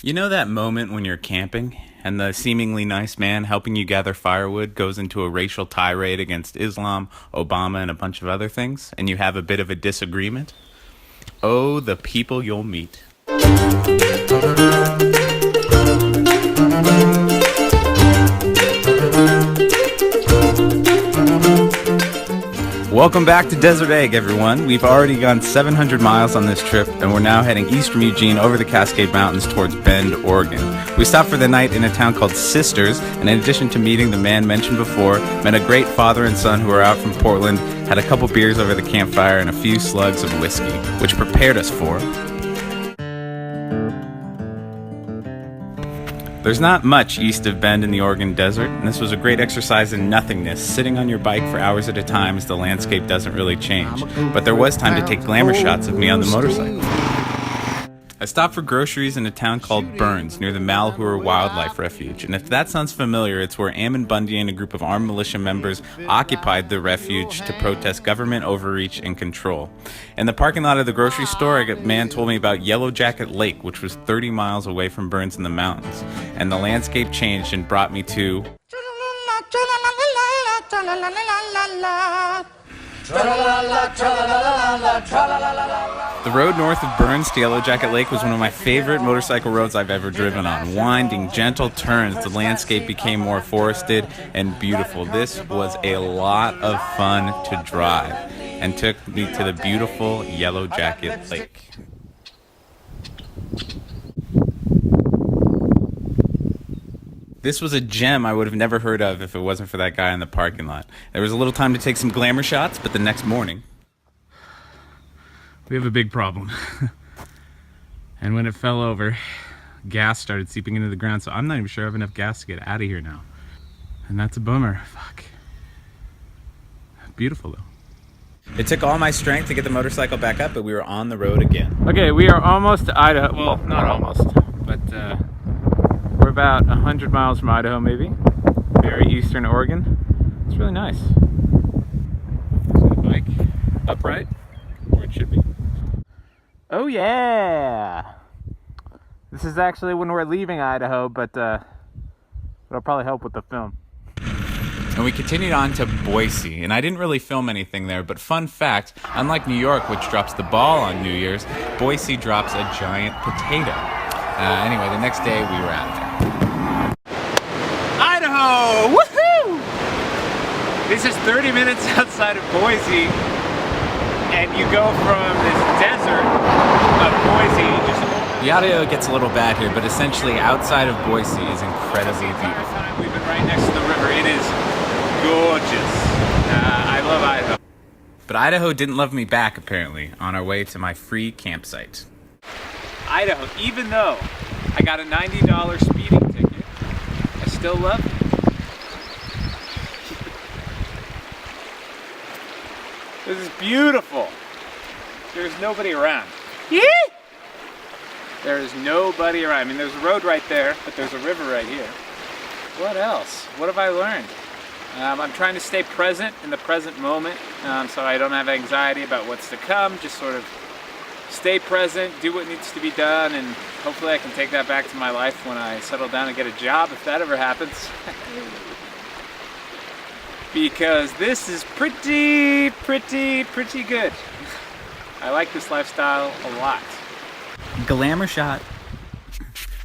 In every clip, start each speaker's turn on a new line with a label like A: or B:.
A: You know that moment when you're camping and the seemingly nice man helping you gather firewood goes into a racial tirade against Islam, Obama, and a bunch of other things, and you have a bit of a disagreement? Oh, the people you'll meet. Welcome back to Desert Egg, everyone. We've already gone 700 miles on this trip, and we're now heading east from Eugene over the Cascade Mountains towards Bend, Oregon. We stopped for the night in a town called Sisters, and in addition to meeting the man mentioned before, met a great father and son who were out from Portland, had a couple beers over the campfire, and a few slugs of whiskey, which prepared us for... There's not much east of Bend in the Oregon desert, and this was a great exercise in nothingness, sitting on your bike for hours at a time as the landscape doesn't really change. But there was time to take glamour shots of me on the motorcycle. I stopped for groceries in a town called Burns, near the Malheur Wildlife Refuge, and if that sounds familiar, it's where Ammon Bundy and a group of armed militia members occupied the refuge to protest government overreach and control. In the parking lot of the grocery store, a man told me about Yellow Jacket Lake, which was 30 miles away from Burns in the mountains, and the landscape changed and brought me to... The road north of Burns to Yellow Jacket Lake was one of my favorite motorcycle roads I've ever driven on. Winding, gentle turns, the landscape became more forested and beautiful. This was a lot of fun to drive and took me to the beautiful Yellow Jacket Lake. This was a gem I would have never heard of if it wasn't for that guy in the parking lot. There was a little time to take some glamour shots, but the next morning... We have a big problem. And when it fell over, gas started seeping into the ground, so I'm not even sure I have enough gas to get out of here now. And that's a bummer. Fuck. Beautiful, though. It took all my strength to get the motorcycle back up, but we were on the road again. Okay, we are almost to Idaho. Well, not almost, but... we're about 100 miles from Idaho, maybe. Very eastern Oregon. It's really nice. Is the bike upright? Where it should be. Oh yeah! This is actually when we're leaving Idaho, but it'll probably help with the film. And we continued on to Boise, and I didn't really film anything there, but fun fact, unlike New York, which drops the ball on New Year's, Boise drops a giant potato. Anyway, the next day we were out there. Idaho! Woohoo! This is 30 minutes outside of Boise, and you go from this desert of Boise just a little bit. The audio gets a little bad here, but essentially outside of Boise is incredibly beautiful. We've been right next to the river. It is gorgeous. I love Idaho. But Idaho didn't love me back, apparently, on our way to my free campsite. Idaho, even though I got a $90 speeding ticket, I still love it. This is beautiful. There's nobody around. Yeah. There is nobody around. I mean, there's a road right there, but there's a river right here. What else? What have I learned? I'm trying to stay present in the present moment, so I don't have anxiety about what's to come. Just sort of stay present, do what needs to be done, and hopefully I can take that back to my life when I settle down and get a job, if that ever happens. Because this is pretty good. I like this lifestyle a lot. Glamour shot.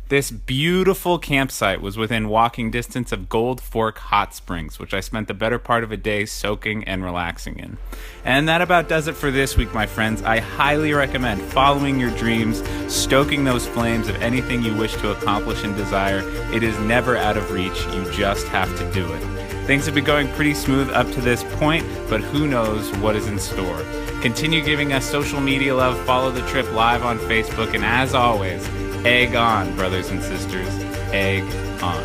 A: This beautiful campsite was within walking distance of Gold Fork Hot Springs, which I spent the better part of a day soaking and relaxing in. And that about does it for this week, my friends. I highly recommend following your dreams, stoking those flames of anything you wish to accomplish and desire. It is never out of reach. You just have to do it. Things have been going pretty smooth up to this point, but who knows what is in store. Continue giving us social media love, follow the trip live on Facebook, and as always, egg on, brothers and sisters, egg on.